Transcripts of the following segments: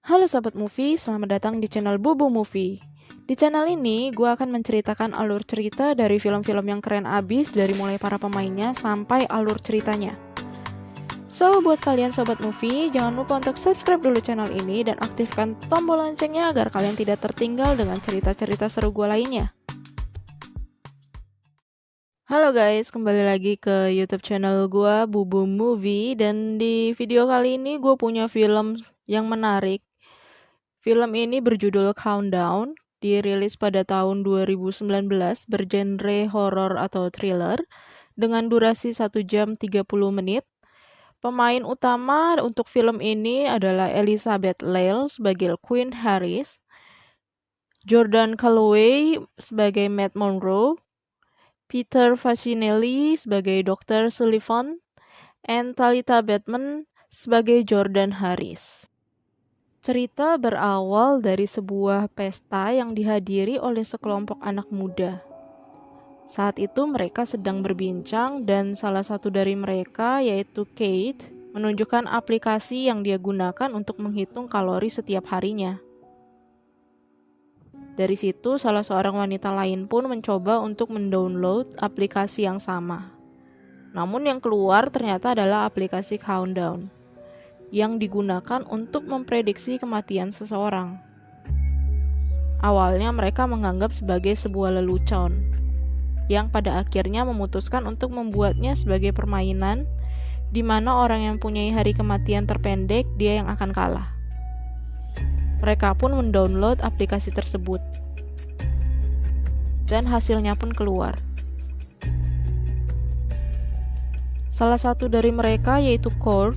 Halo Sobat Movie, selamat datang di channel Bubu Movie. Di channel ini, gue akan menceritakan alur cerita dari film-film yang keren abis dari mulai para pemainnya sampai alur ceritanya. So, buat kalian Sobat Movie, jangan lupa untuk subscribe dulu channel ini dan aktifkan tombol loncengnya agar kalian tidak tertinggal dengan cerita-cerita seru gue lainnya. Halo guys, kembali lagi ke YouTube channel gue, Bubu Movie, dan di video kali ini gue punya film yang menarik. Film ini berjudul Countdown, dirilis pada tahun 2019, bergenre horor atau thriller, dengan durasi 1 jam 30 menit. Pemain utama untuk film ini adalah Elizabeth Lail sebagai Queen Harris, Jordan Calloway sebagai Matt Monroe, Peter Facinelli sebagai Dr. Sullivan, and Talitha Bateman sebagai Jordan Harris. Cerita berawal dari sebuah pesta yang dihadiri oleh sekelompok anak muda. Saat itu mereka sedang berbincang dan salah satu dari mereka, yaitu Kate, menunjukkan aplikasi yang dia gunakan untuk menghitung kalori setiap harinya. Dari situ salah seorang wanita lain pun mencoba untuk mendownload aplikasi yang sama. Namun yang keluar ternyata adalah aplikasi Countdown yang digunakan untuk memprediksi kematian seseorang. Awalnya mereka menganggap sebagai sebuah lelucon, yang pada akhirnya memutuskan untuk membuatnya sebagai permainan, di mana orang yang punya hari kematian terpendek, dia yang akan kalah. Mereka pun mendownload aplikasi tersebut, dan hasilnya pun keluar. Salah satu dari mereka, yaitu Kurt,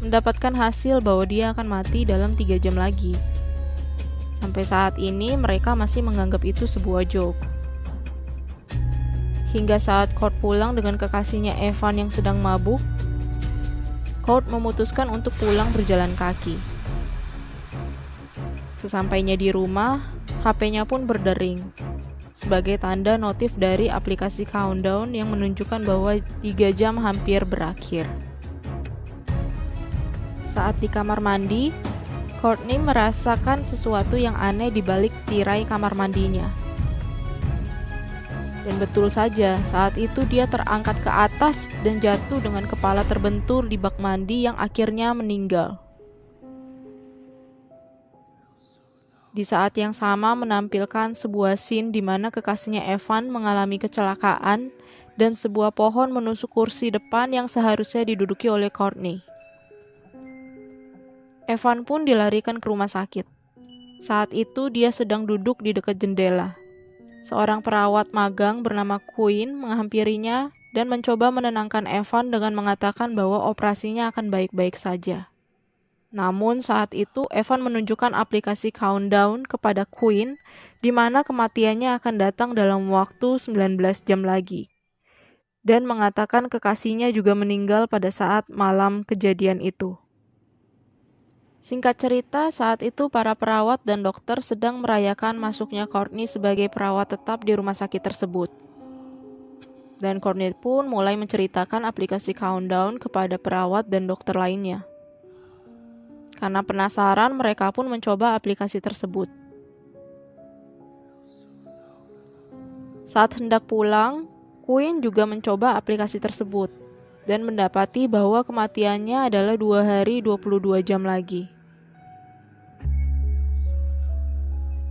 mendapatkan hasil bahwa dia akan mati dalam 3 jam lagi. Sampai saat ini mereka masih menganggap itu sebuah joke. Hingga saat Kurt pulang dengan kekasihnya Evan yang sedang mabuk, Kurt memutuskan untuk pulang berjalan kaki. Sesampainya di rumah, HP-nya pun berdering, sebagai tanda notif dari aplikasi Countdown yang menunjukkan bahwa 3 jam hampir berakhir. Saat di kamar mandi, Courtney merasakan sesuatu yang aneh di balik tirai kamar mandinya. Dan betul saja, saat itu dia terangkat ke atas dan jatuh dengan kepala terbentur di bak mandi yang akhirnya meninggal. Di saat yang sama menampilkan sebuah scene di mana kekasihnya Evan mengalami kecelakaan dan sebuah pohon menusuk kursi depan yang seharusnya diduduki oleh Courtney. Evan pun dilarikan ke rumah sakit. Saat itu dia sedang duduk di dekat jendela. Seorang perawat magang bernama Queen menghampirinya dan mencoba menenangkan Evan dengan mengatakan bahwa operasinya akan baik-baik saja. Namun saat itu Evan menunjukkan aplikasi Countdown kepada Queen, di mana kematiannya akan datang dalam waktu 19 jam lagi. Dan mengatakan kekasihnya juga meninggal pada saat malam kejadian itu. Singkat cerita, saat itu para perawat dan dokter sedang merayakan masuknya Courtney sebagai perawat tetap di rumah sakit tersebut. Dan Courtney pun mulai menceritakan aplikasi Countdown kepada perawat dan dokter lainnya. Karena penasaran, mereka pun mencoba aplikasi tersebut. Saat hendak pulang, Queen juga mencoba aplikasi tersebut dan mendapati bahwa kematiannya adalah 2 hari 22 jam lagi.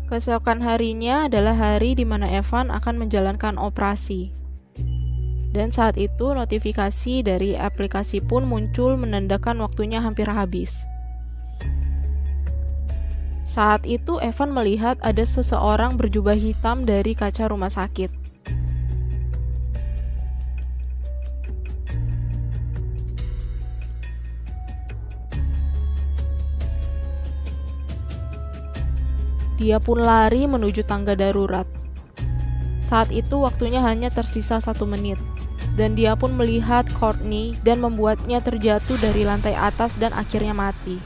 Keesokan harinya adalah hari di mana Evan akan menjalankan operasi. Dan saat itu notifikasi dari aplikasi pun muncul menandakan waktunya hampir habis. Saat itu Evan melihat ada seseorang berjubah hitam dari kaca rumah sakit. Dia pun lari menuju tangga darurat. Saat itu waktunya hanya tersisa 1 menit, dan dia pun melihat Courtney dan membuatnya terjatuh dari lantai atas dan akhirnya mati.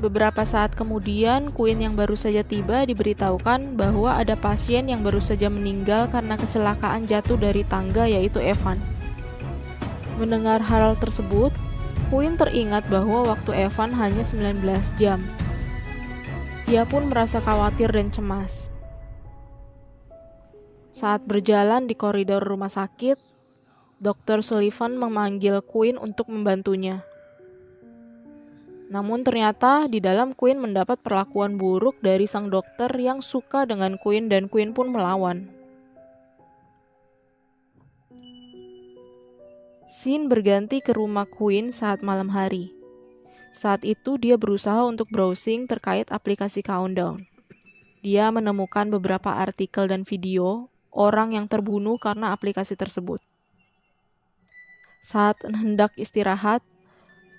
Beberapa saat kemudian, Queen yang baru saja tiba diberitahukan bahwa ada pasien yang baru saja meninggal karena kecelakaan jatuh dari tangga, yaitu Evan. Mendengar hal tersebut, Quinn teringat bahwa waktu Evan hanya 19 jam. Dia pun merasa khawatir dan cemas. Saat berjalan di koridor rumah sakit, Dr. Sullivan memanggil Quinn untuk membantunya. Namun ternyata di dalam Quinn mendapat perlakuan buruk dari sang dokter yang suka dengan Quinn dan Quinn pun melawan. Scene berganti ke rumah Quinn saat malam hari. Saat itu dia berusaha untuk browsing terkait aplikasi Countdown. Dia menemukan beberapa artikel dan video orang yang terbunuh karena aplikasi tersebut. Saat hendak istirahat,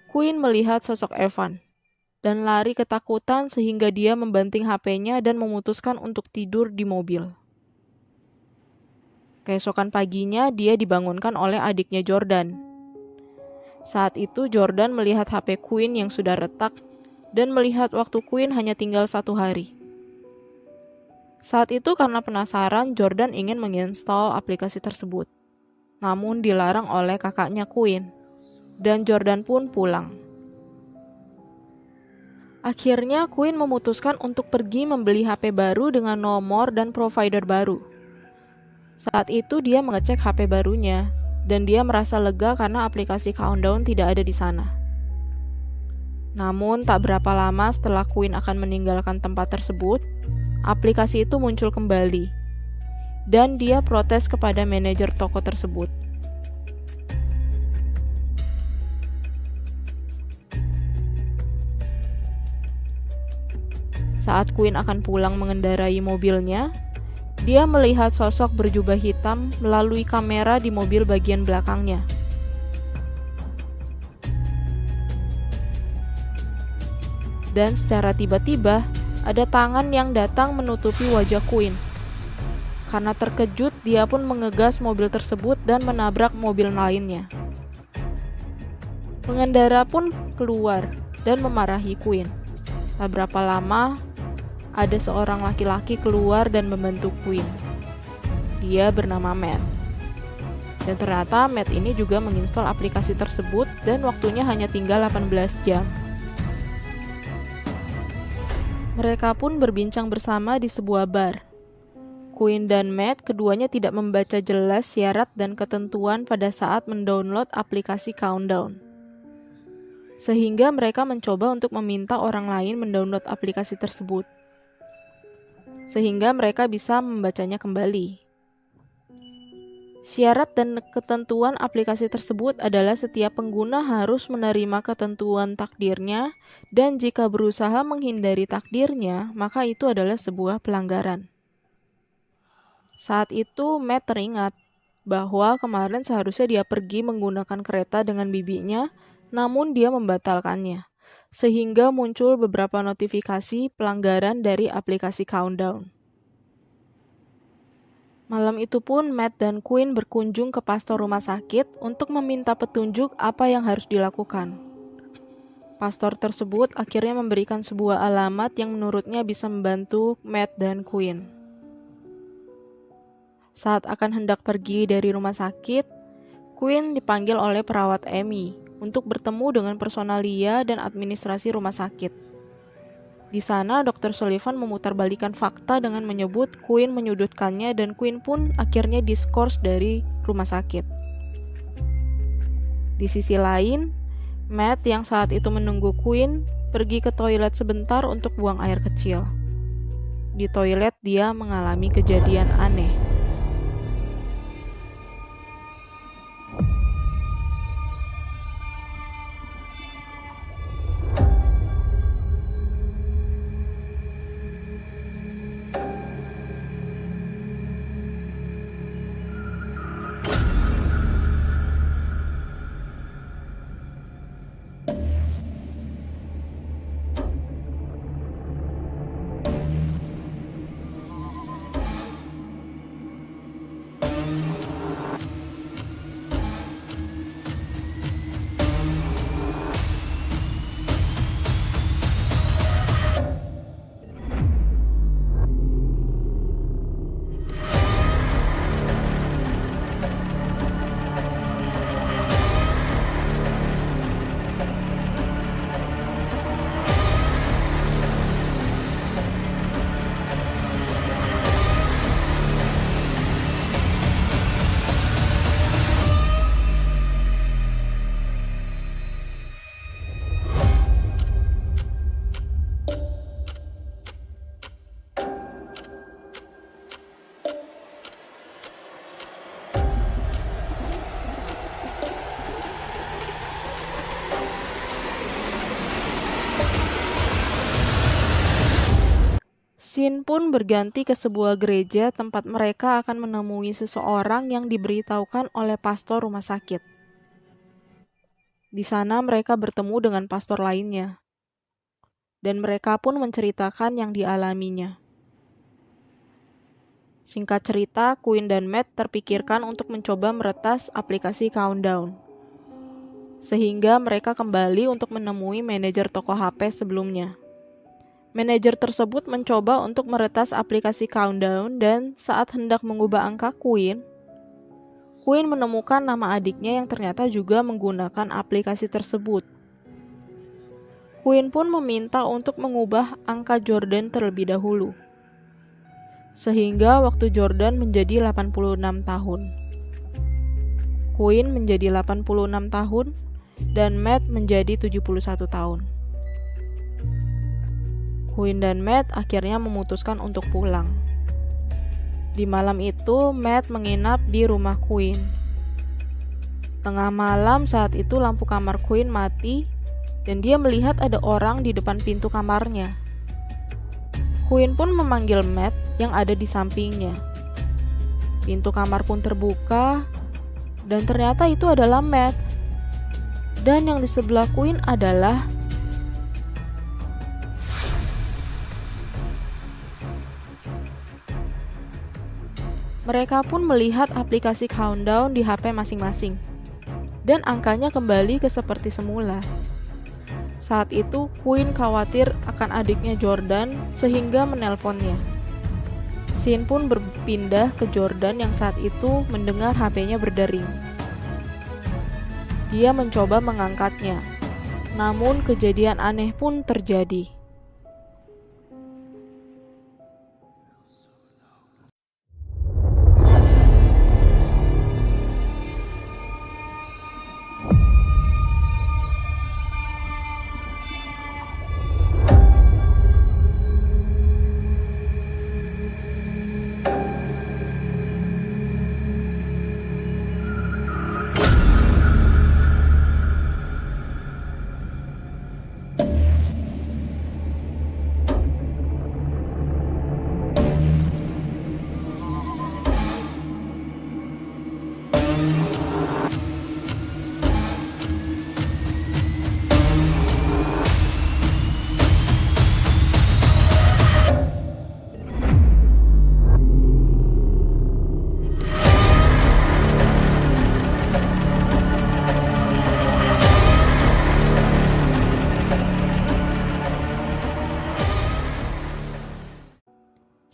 Quinn melihat sosok Evan dan lari ketakutan sehingga dia membanting HP-nya dan memutuskan untuk tidur di mobil. Keesokan paginya dia dibangunkan oleh adiknya Jordan. Saat itu Jordan melihat HP Quinn yang sudah retak dan melihat waktu Quinn hanya tinggal 1 hari. Saat itu karena penasaran, Jordan ingin menginstal aplikasi tersebut. Namun dilarang oleh kakaknya Quinn, dan Jordan pun pulang. Akhirnya Quinn memutuskan untuk pergi membeli HP baru dengan nomor dan provider baru. Saat itu dia mengecek HP barunya, dan dia merasa lega karena aplikasi Countdown tidak ada di sana. Namun tak berapa lama setelah Quinn akan meninggalkan tempat tersebut, aplikasi itu muncul kembali, dan dia protes kepada manajer toko tersebut. Saat Quinn akan pulang mengendarai mobilnya, dia melihat sosok berjubah hitam melalui kamera di mobil bagian belakangnya. Dan secara tiba-tiba, ada tangan yang datang menutupi wajah Quinn. Karena terkejut, dia pun mengegas mobil tersebut dan menabrak mobil lainnya. Pengendara pun keluar dan memarahi Quinn. Tak berapa lama, ada seorang laki-laki keluar dan membantu Quinn. Dia bernama Matt. Dan ternyata Matt ini juga menginstal aplikasi tersebut dan waktunya hanya tinggal 18 jam. Mereka pun berbincang bersama di sebuah bar. Quinn dan Matt keduanya tidak membaca jelas syarat dan ketentuan pada saat mendownload aplikasi Countdown. Sehingga mereka mencoba untuk meminta orang lain mendownload aplikasi tersebut. Sehingga mereka bisa membacanya kembali. Syarat dan ketentuan aplikasi tersebut adalah setiap pengguna harus menerima ketentuan takdirnya, dan jika berusaha menghindari takdirnya, maka itu adalah sebuah pelanggaran. Saat itu Matt teringat bahwa kemarin seharusnya dia pergi menggunakan kereta dengan bibinya, namun dia membatalkannya. Sehingga muncul beberapa notifikasi pelanggaran dari aplikasi Countdown. Malam itu pun Matt dan Quinn berkunjung ke pastor rumah sakit untuk meminta petunjuk apa yang harus dilakukan. Pastor tersebut akhirnya memberikan sebuah alamat yang menurutnya bisa membantu Matt dan Quinn. Saat akan hendak pergi dari rumah sakit, Quinn dipanggil oleh perawat Amy untuk bertemu dengan personalia dan administrasi rumah sakit. Di sana, Dr. Sullivan memutarbalikkan fakta dengan menyebut Quinn menyudutkannya dan Quinn pun akhirnya diskors dari rumah sakit. Di sisi lain, Matt yang saat itu menunggu Quinn pergi ke toilet sebentar untuk buang air kecil. Di toilet dia mengalami kejadian aneh. Scene pun berganti ke sebuah gereja tempat mereka akan menemui seseorang yang diberitahukan oleh pastor rumah sakit. Di sana mereka bertemu dengan pastor lainnya, dan mereka pun menceritakan yang dialaminya. Singkat cerita, Quinn dan Matt terpikirkan untuk mencoba meretas aplikasi Countdown, sehingga mereka kembali untuk menemui manajer toko HP sebelumnya. Manajer tersebut mencoba untuk meretas aplikasi Countdown dan saat hendak mengubah angka Quinn menemukan nama adiknya yang ternyata juga menggunakan aplikasi tersebut. Quinn pun meminta untuk mengubah angka Jordan terlebih dahulu, sehingga waktu Jordan menjadi 86 tahun. Quinn menjadi 86 tahun dan Matt menjadi 71 tahun. Quinn dan Matt akhirnya memutuskan untuk pulang. Di malam itu, Matt menginap di rumah Quinn. Tengah malam saat itu lampu kamar Quinn mati dan dia melihat ada orang di depan pintu kamarnya. Quinn pun memanggil Matt yang ada di sampingnya. Pintu kamar pun terbuka dan ternyata itu adalah Matt. Dan yang di sebelah Quinn adalah mereka pun melihat aplikasi Countdown di HP masing-masing. Dan angkanya kembali ke seperti semula. Saat itu, Quinn khawatir akan adiknya Jordan sehingga menelponnya. Scene pun berpindah ke Jordan yang saat itu mendengar HP-nya berdering. Dia mencoba mengangkatnya, namun kejadian aneh pun terjadi.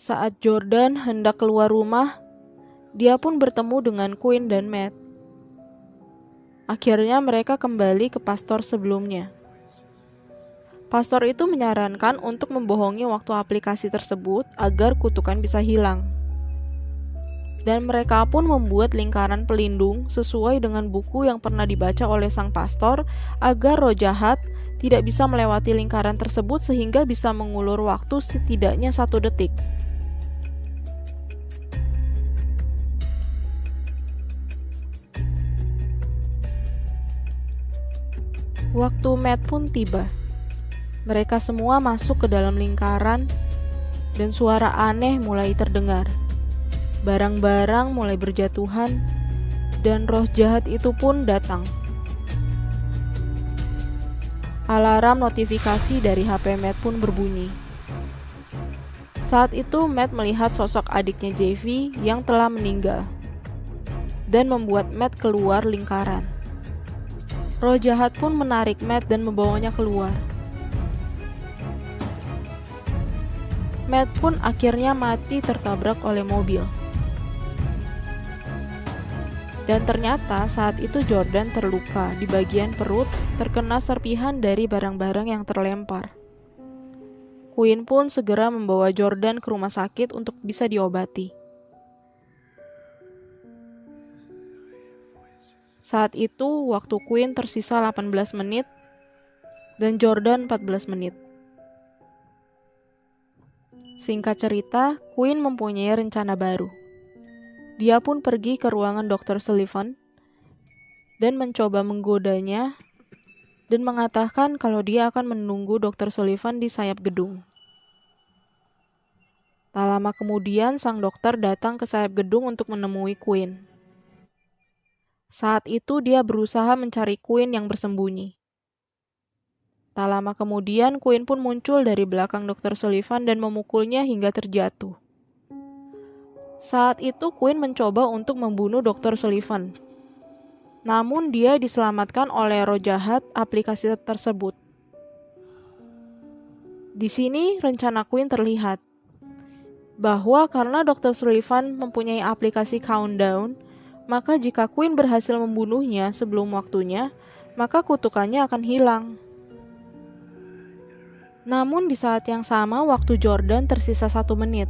Saat Jordan hendak keluar rumah, dia pun bertemu dengan Quinn dan Matt. Akhirnya mereka kembali ke pastor sebelumnya. Pastor itu menyarankan untuk membohongi waktu aplikasi tersebut agar kutukan bisa hilang. Dan mereka pun membuat lingkaran pelindung sesuai dengan buku yang pernah dibaca oleh sang pastor agar roh jahat tidak bisa melewati lingkaran tersebut sehingga bisa mengulur waktu setidaknya 1 detik. Waktu Matt pun tiba. Mereka semua masuk ke dalam lingkaran dan suara aneh mulai terdengar. Barang-barang mulai berjatuhan dan roh jahat itu pun datang. Alarm notifikasi dari HP Matt pun berbunyi. Saat itu Matt melihat sosok adiknya JV yang telah meninggal dan membuat Matt keluar lingkaran. Roh jahat pun menarik Matt dan membawanya keluar. Matt pun akhirnya mati tertabrak oleh mobil. Dan ternyata saat itu Jordan terluka di bagian perut terkena serpihan dari barang-barang yang terlempar. Quinn pun segera membawa Jordan ke rumah sakit untuk bisa diobati. Saat itu, waktu Quinn tersisa 18 menit dan Jordan 14 menit. Singkat cerita, Quinn mempunyai rencana baru. Dia pun pergi ke ruangan Dr. Sullivan dan mencoba menggodanya dan mengatakan kalau dia akan menunggu Dr. Sullivan di sayap gedung. Tak lama kemudian, sang dokter datang ke sayap gedung untuk menemui Queen. Saat itu dia berusaha mencari Queen yang bersembunyi. Tak lama kemudian, Queen pun muncul dari belakang Dr. Sullivan dan memukulnya hingga terjatuh. Saat itu Queen mencoba untuk membunuh Dr. Sullivan. Namun dia diselamatkan oleh roh jahat aplikasi tersebut. Di sini rencana Queen terlihat bahwa karena Dr. Sullivan mempunyai aplikasi countdown, maka jika Queen berhasil membunuhnya sebelum waktunya, maka kutukannya akan hilang. Namun di saat yang sama waktu Jordan tersisa 1 menit.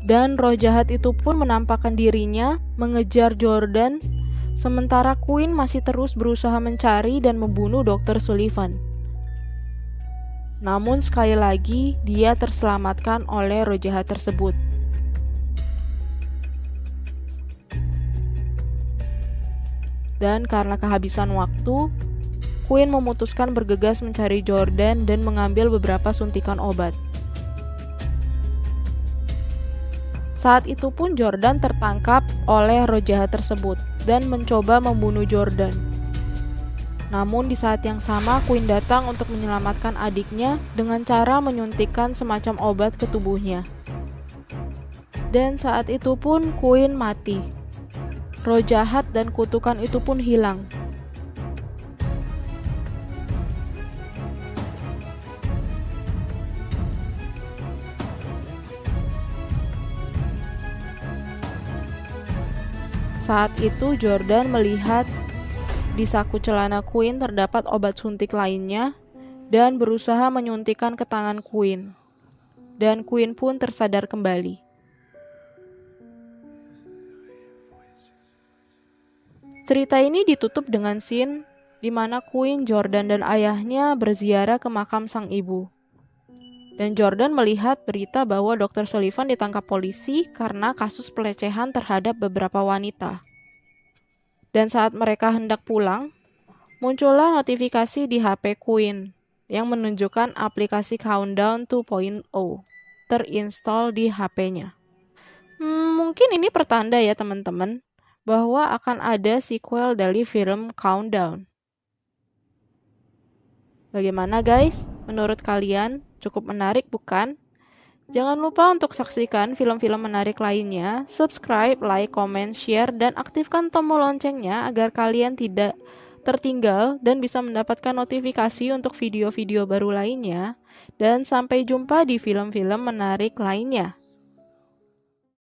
Dan roh jahat itu pun menampakkan dirinya mengejar Jordan, sementara Queen masih terus berusaha mencari dan membunuh Dr. Sullivan. Namun sekali lagi dia terselamatkan oleh roh jahat tersebut. Dan karena kehabisan waktu, Queen memutuskan bergegas mencari Jordan dan mengambil beberapa suntikan obat. Saat itu pun Jordan tertangkap oleh roh jahat tersebut dan mencoba membunuh Jordan. Namun di saat yang sama Queen datang untuk menyelamatkan adiknya dengan cara menyuntikkan semacam obat ke tubuhnya. Dan saat itu pun Queen mati. Roh jahat dan kutukan itu pun hilang. Saat itu Jordan melihat di saku celana Queen terdapat obat suntik lainnya dan berusaha menyuntikkan ke tangan Queen. Dan Queen pun tersadar kembali. Cerita ini ditutup dengan scene di mana Queen, Jordan, dan ayahnya berziarah ke makam sang ibu. Dan Jordan melihat berita bahwa Dr. Sullivan ditangkap polisi karena kasus pelecehan terhadap beberapa wanita. Dan saat mereka hendak pulang, muncullah notifikasi di HP Queen yang menunjukkan aplikasi Countdown 2.0 terinstall di HP-nya. Mungkin ini pertanda ya teman-teman, bahwa akan ada sequel dari film Countdown. Bagaimana guys? Menurut kalian cukup menarik bukan? Jangan lupa untuk saksikan film-film menarik lainnya, subscribe, like, comment, share, dan aktifkan tombol loncengnya agar kalian tidak tertinggal dan bisa mendapatkan notifikasi untuk video-video baru lainnya. Dan sampai jumpa di film-film menarik lainnya.